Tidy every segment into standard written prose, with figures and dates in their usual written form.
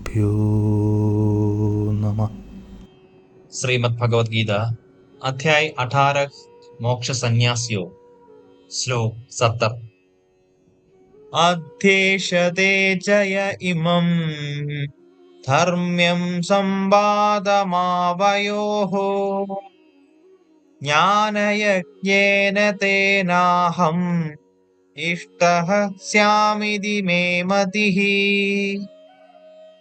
श्रीगुरुभ्यो नमः। श्रीमद् भगवद गीता अध्याय 18 मोक्ष संन्यास योग श्लोक 70 अध्येशते जय इमं धर्म्यं संवादमावयोः ज्ञानयज्ञेन तेनाहम् इष्टः स्यामिति मे मतिः।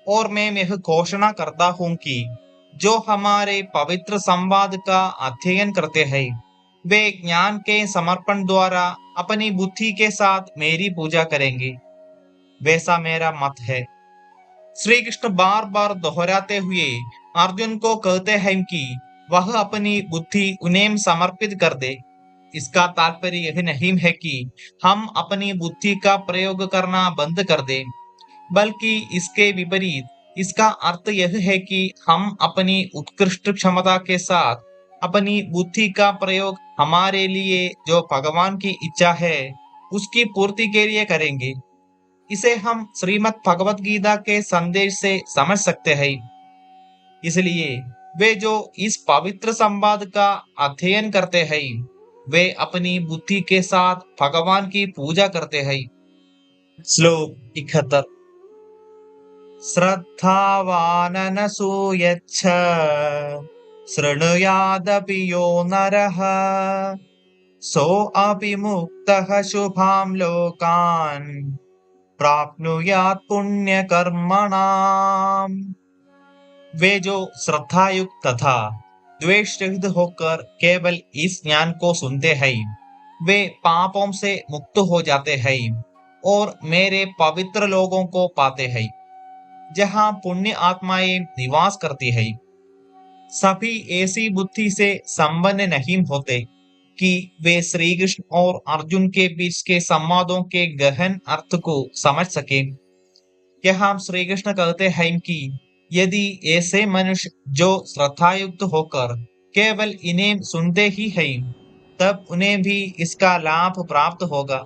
और मैं यह घोषणा करता हूँ कि जो हमारे पवित्र संवाद का अध्ययन करते हैं वे ज्ञान के समर्पण द्वारा अपनी बुद्धि के साथ मेरी पूजा करेंगे, वैसा मेरा मत है। श्री कृष्ण बार बार दोहराते हुए अर्जुन को कहते हैं कि वह अपनी बुद्धि उन्हें समर्पित कर दे। इसका तात्पर्य यह नहीं है कि हम अपनी बुद्धि का प्रयोग करना बंद कर दें, बल्कि इसके विपरीत इसका अर्थ यह है कि हम अपनी उत्कृष्ट क्षमता के साथ अपनी बुद्धि का प्रयोग हमारे लिए जो भगवान की इच्छा है उसकी पूर्ति के लिए करेंगे। इसे हम श्रीमद् भगवद गीता के संदेश से समझ सकते हैं। इसलिए वे जो इस पवित्र संवाद का अध्ययन करते हैं वे अपनी बुद्धि के साथ भगवान की पूजा करते हैं। श्लोक 71 श्रद्धावाननसूयच्छ शृणुयादपि यो नरः सोऽपि मुक्तः शुभां लोकान् प्राप्नुयात् पुण्यकर्मणाम्। वे जो श्रद्धायुक्त तथा द्वेष रहित होकर केवल इस ज्ञान को सुनते हैं वे पापों से मुक्त हो जाते हैं और मेरे पवित्र लोगों को पाते हैं जहाँ पुण्य आत्माएं निवास करती है। सभी ऐसी बुद्धि से संपन्न नहीं होते कि वे श्री कृष्ण और अर्जुन के बीच के संवादों के गहन अर्थ को समझ सके। यहाँ श्री कृष्ण कहते हैं कि यदि ऐसे मनुष्य जो श्रद्धायुक्त होकर केवल इन्हें सुनते ही हैं तब उन्हें भी इसका लाभ प्राप्त होगा।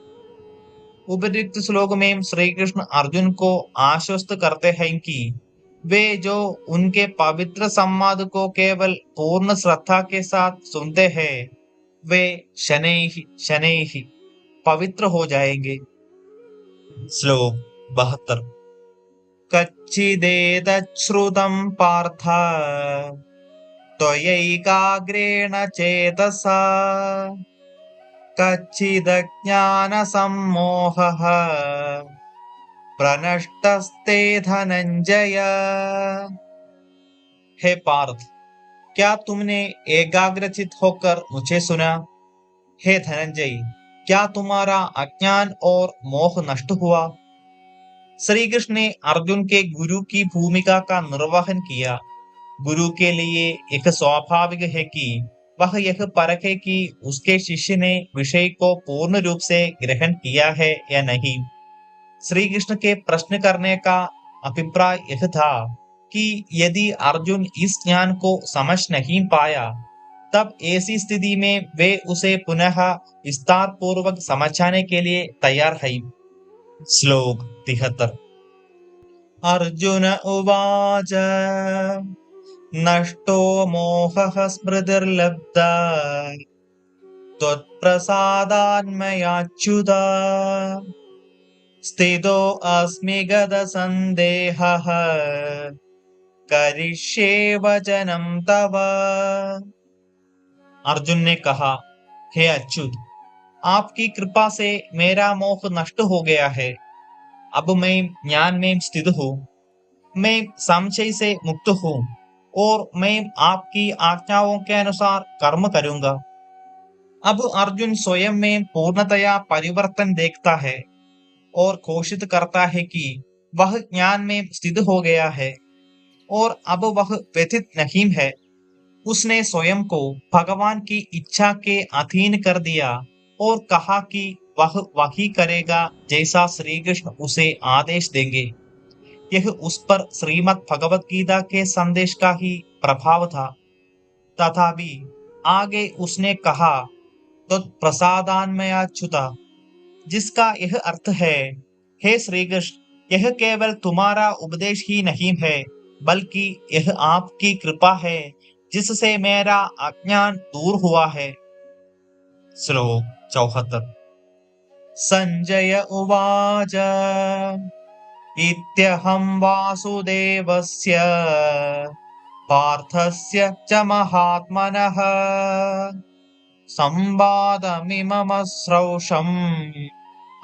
उपर्युक्त श्लोक में श्री कृष्ण अर्जुन को आश्वस्त करते हैं कि वे जो उनके पवित्र संवाद को केवल पूर्ण श्रद्धा के साथ सुनते हैं वे शनैः शनैः पवित्र हो जाएंगे। श्लोक 72 कच्चिदेतच्छ्रुतं पार्थ त्वयैकाग्रेण चेतसा कच्चिदज्ञानसम्मोहः प्रनष्टस्ते धनंजय। हे पार्थ, क्या तुमने एकाग्रचित होकर मुझे सुना? हे धनंजय, क्या तुम्हारा अज्ञान और मोह नष्ट हुआ? श्री कृष्ण ने अर्जुन के गुरु की भूमिका का निर्वहन किया। गुरु के लिए एक स्वाभाविक है कि वह यह परखे कि उसके शिष्य ने विषय को पूर्ण रूप से ग्रहण किया है या नहीं। श्री कृष्ण के प्रश्न करने का अभिप्राय यह था कि यदि अर्जुन इस ज्ञान को समझ नहीं पाया तब ऐसी स्थिति में वे उसे पुनः विस्तार पूर्वक समझाने के लिए तैयार है। श्लोक 73 अर्जुन उवाच नष्टो मोहः स्मृतिर्लब्धा त्वत्प्रसादान्मयाच्युत स्थितोऽस्मि गतसन्देहः करिष्ये वचनं तव। अर्जुन ने कहा, हे अच्युत, आपकी कृपा से मेरा मोह नष्ट हो गया है। अब मैं ज्ञान में स्थित हूँ, मैं संशय से मुक्त हूँ और मैं आपकी आज्ञाओं के अनुसार कर्म करूंगा। अब अर्जुन स्वयं में पूर्णतया परिवर्तन देखता है और घोषित करता है कि वह ज्ञान में स्थित हो गया है और अब वह व्यथित नहीं है। उसने स्वयं को भगवान की इच्छा के अधीन कर दिया और कहा कि वह वही करेगा जैसा श्री कृष्ण उसे आदेश देंगे। यह उस पर श्रीमद् भगवद गीता के संदेश का ही प्रभाव था। तथापि आगे उसने कहा तो प्रसादान्मयाच्युता, जिसका यह अर्थ है, हे श्री कृष्ण, यह केवल तुम्हारा उपदेश ही नहीं है, बल्कि यह आपकी कृपा है, जिससे मेरा अज्ञान दूर हुआ है। श्लोक 74। संजय उवाच इत्यहं वासुदेवस्य पार्थस्य च महात्मनः संवादमिमम श्रौषम्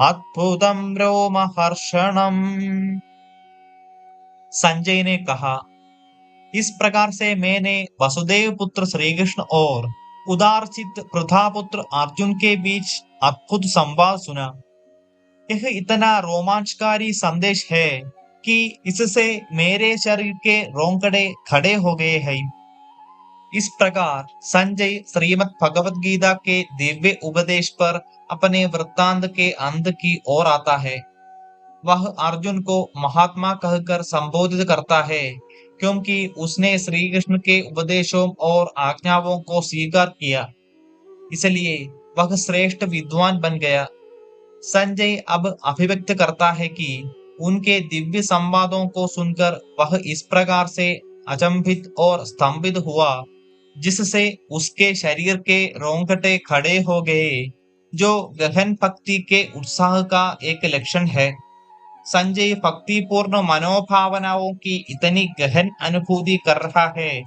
अद्भुतं रोमहर्षणम्। संजय ने कहा, इस प्रकार से मैंने वसुदेव पुत्र श्री कृष्ण और उदारचित्त प्रथापुत्र अर्जुन के बीच अद्भुत संवाद सुना। यह इतना रोमांचकारी संदेश है कि इससे मेरे शरीर के रोंगटे खड़े हो गए हैं। इस प्रकार संजय श्रीमद् भगवत गीता के दिव्य उपदेश पर अपने वृत्तांत के अंत की ओर आता है। वह अर्जुन को महात्मा कहकर संबोधित करता है, क्योंकि उसने श्री कृष्ण के उपदेशों और आज्ञाओं को स्वीकार किया, इसलिए वह श्रेष्ठ विद्वान बन गया। संजय अब अभिव्यक्त करता है कि उनके दिव्य संवादों को सुनकर वह इस प्रकार से अचंभित और स्तंभित हुआ, जिससे उसके शरीर के रोंगटे खड़े हो गए, जो गहन भक्ति के उत्साह का एक लक्षण है। संजय भक्तिपूर्ण मनोभावनाओं की इतनी गहन अनुभूति कर रहा है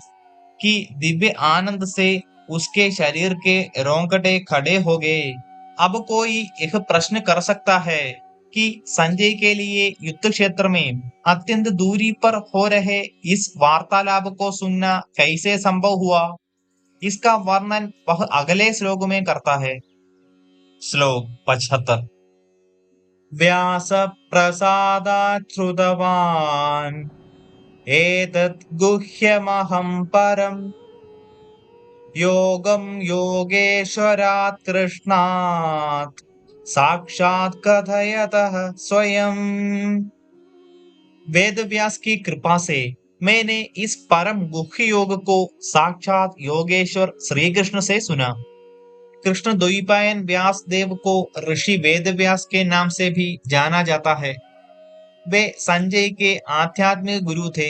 कि दिव्य आनंद से उसके शरीर के रोंगटे खड़े हो गए। अब कोई एक प्रश्न कर सकता है कि संजय के लिए युद्ध क्षेत्र में अत्यंत दूरी पर हो रहे इस वार्तालाप को सुनना कैसे संभव हुआ। इसका वर्णन वह अगले श्लोक में करता है। श्लोक 75। व्यास प्रसादात् श्रुतवान् एतत् गुह्यमहं परम् योगं योगेश्वरात् कृष्णात् साक्षात् कथयतः स्वयं। वेद व्यास की कृपा से मैंने इस परम गुह्य योग को साक्षात योगेश्वर श्री कृष्ण से सुना। कृष्ण द्वैपायन व्यास देव को ऋषि वेद व्यास के नाम से भी जाना जाता है। वे संजय के आध्यात्मिक गुरु थे।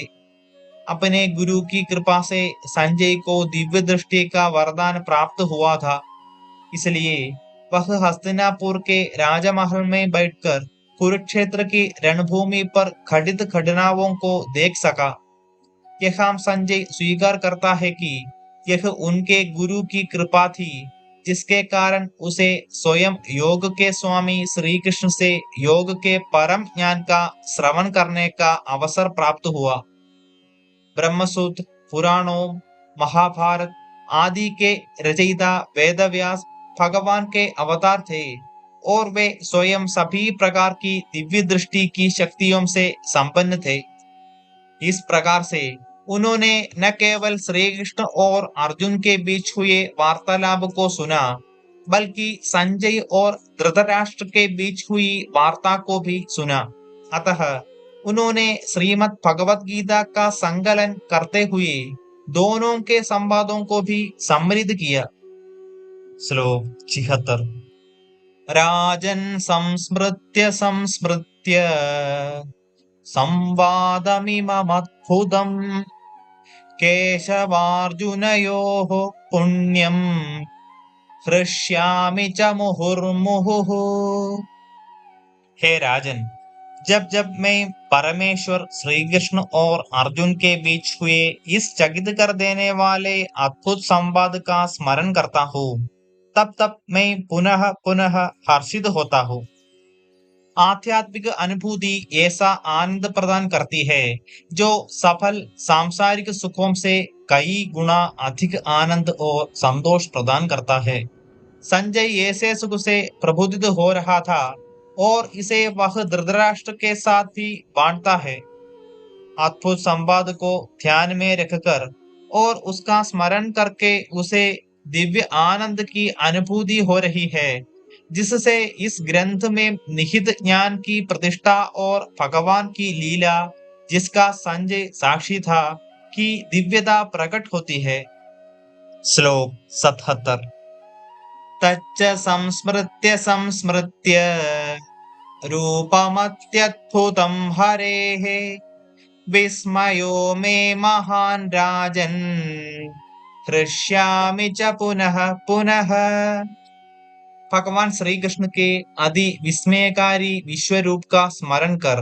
अपने गुरु की कृपा से संजय को दिव्य दृष्टि का वरदान प्राप्त हुआ था, इसलिए वह हस्तिनापुर के राजमहल में बैठकर कुरुक्षेत्र की रणभूमि पर घटित घटनाओं को देख सका। यह संजय स्वीकार करता है कि यह उनके गुरु की कृपा थी, जिसके कारण उसे स्वयं योग के स्वामी श्री कृष्ण से योग के परम ज्ञान का श्रवण करने का अवसर प्राप्त हुआ। ब्रह्मसूत्र, पुराणों, महाभारत आदि के रचयिता वेदव्यास भगवान के अवतार थे और वे स्वयं सभी प्रकार की दिव्य दृष्टि की शक्तियों से संपन्न थे। इस प्रकार से उन्होंने न केवल श्री कृष्ण और अर्जुन के बीच हुए वार्तालाप को सुना, बल्कि संजय और धृतराष्ट्र के बीच हुई वार्ता को भी सुना। अतः उन्होंने श्रीमद् भगवत गीता का संकलन करते हुए दोनों के संवादों को भी समृद्ध किया। श्लोक 76। राजन् संस्मृत्य संस्मृत्य संवादमिममद्भुतम् केशवार्जुनयोः पुण्यम् हृष्यामि च मुहुर्मुहुः। हे राजन, जब जब मैं परमेश्वर श्री कृष्ण और अर्जुन के बीच हुए इस चकित कर देने वाले अद्भुत संवाद का स्मरण करता हूँ, तब तब मैं पुनः पुनः हर्षित होता हूँ। आध्यात्मिक अनुभूति ऐसा आनंद प्रदान करती है, जो सफल सांसारिक सुखों से कई गुना अधिक आनंद और संतोष प्रदान करता है। संजय ऐसे सुख से प्रबुद्ध हो रहा था और इसे वह धृतराष्ट्र के साथ ही बांटता है। अद्भुत संवाद को ध्यान में रखकर और उसका स्मरण करके उसे दिव्य आनंद की अनुभूति हो रही है, जिससे इस ग्रंथ में निहित ज्ञान की प्रतिष्ठा और भगवान की लीला, जिसका संजय साक्षी था, की दिव्यता प्रकट होती है। श्लोक 77। तच्च संस्मृत्य संस्मृत्य रूपमत्यद्भुतं हरेः विस्मयो मे महान् राजन् हृष्यामि च पुनः पुनः। भगवान श्री कृष्ण के अति विस्मयकारी विश्व रूप का स्मरण कर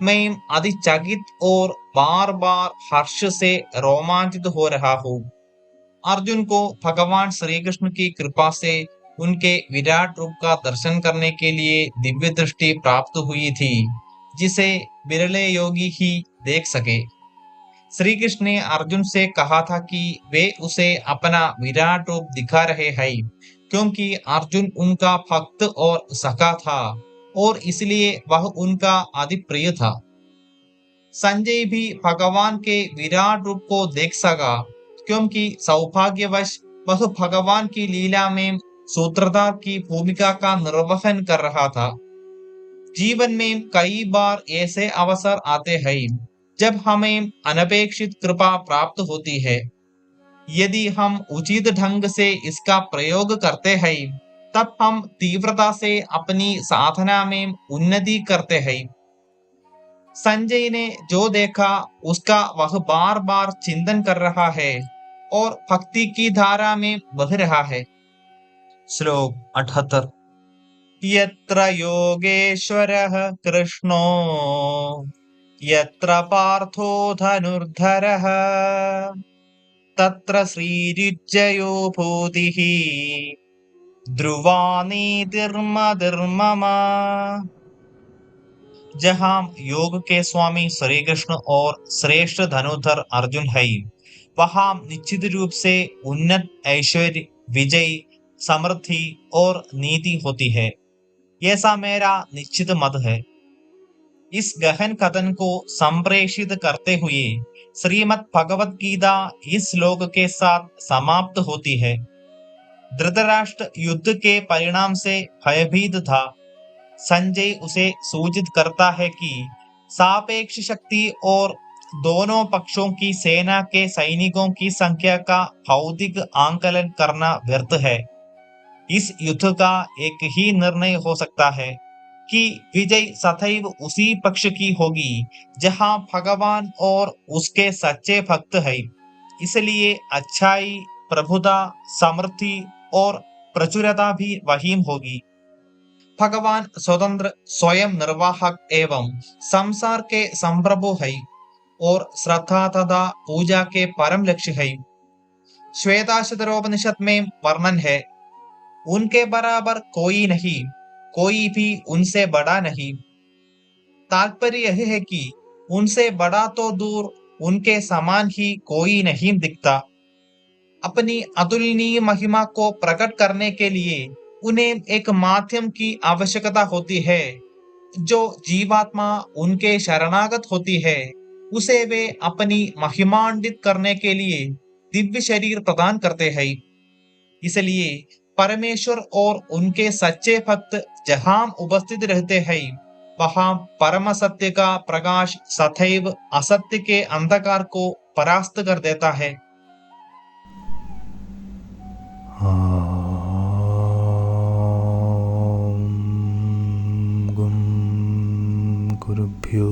मैं अति चकित और बार बार हर्ष से रोमांचित हो रहा हूँ। अर्जुन को भगवान श्री कृष्ण की कृपा से उनके विराट रूप का दर्शन करने के लिए दिव्य दृष्टि प्राप्त हुई थी, जिसे बिरले योगी ही देख सके। श्री कृष्ण ने अर्जुन से कहा था कि वे उसे अपना विराट रूप दिखा रहे हैं, क्योंकि अर्जुन उनका भक्त और सखा था और इसलिए वह उनका अति प्रिय था। संजय भी भगवान के विराट रूप को देख सका, क्योंकि सौभाग्यवश वह भगवान की लीला में सूत्रधार की भूमिका का निर्वहन कर रहा था। जीवन में कई बार ऐसे अवसर आते हैं जब हमें अनपेक्षित कृपा प्राप्त होती है। यदि हम उचित ढंग से इसका प्रयोग करते हैं, तब हम तीव्रता से अपनी साधना में उन्नति करते हैं। संजय ने जो देखा उसका वह बार बार चिंतन कर रहा है और भक्ति की धारा में बह रहा है। श्लोक 78। यत्र योगेश्वरः कृष्णो यत्र पार्थो धनुर्धरः तत्र श्रीयुज्जयो भूतिः ध्रुवा नीतिर्मतिर्मम। जहां योग के स्वामी श्री कृष्ण और श्रेष्ठ धनुर्धर अर्जुन है, वहां निश्चित रूप से उन्नत ऐश्वर्य, विजय, समृद्धि और नीति होती है। ऐसा मेरा निश्चित मत है। इस गहन कथन को संप्रेषित करते हुए श्रीमद् भगवत गीता इस श्लोक के साथ समाप्त होती है। धृतराष्ट्र युद्ध के परिणाम से भयभीत था। संजय उसे सूचित करता है कि सापेक्ष शक्ति और दोनों पक्षों की सेना के सैनिकों की संख्या का भौतिक आंकलन करना व्यर्थ है। इस युद्ध का एक ही निर्णय हो सकता है कि विजय सदैव उसी पक्ष की होगी जहां भगवान और उसके सच्चे भक्त हैं। इसलिए अच्छाई, प्रभुता, समृद्धि और प्रचुरता भी वही होगी। भगवान स्वतंत्र, स्वयं निर्वाहक एवं संसार के संप्रभु है और श्रद्धा तथा पूजा के परम लक्ष्य है। श्वेताश्वतरोपनिषद में वर्णन है, उनके बराबर कोई नहीं, कोई भी उनसे बड़ा नहीं। तात्पर्य यह है कि उनसे बड़ा तो दूर, उनके समान ही कोई नहीं दिखता। अपनी अतुलनीय महिमा को प्रकट करने के लिए उन्हें एक माध्यम की आवश्यकता होती है। जो जीवात्मा उनके शरणागत होती है, उसे वे अपनी महिमान्वित करने के लिए दिव्य शरीर प्रदान करते हैं। इसलिए परमेश्वर और उनके सच्चे भक्त जहां उपस्थित रहते हैं, वहां परम सत्य का प्रकाश सदैव असत्य के अंधकार को परास्त कर देता है। गुरुभ्यो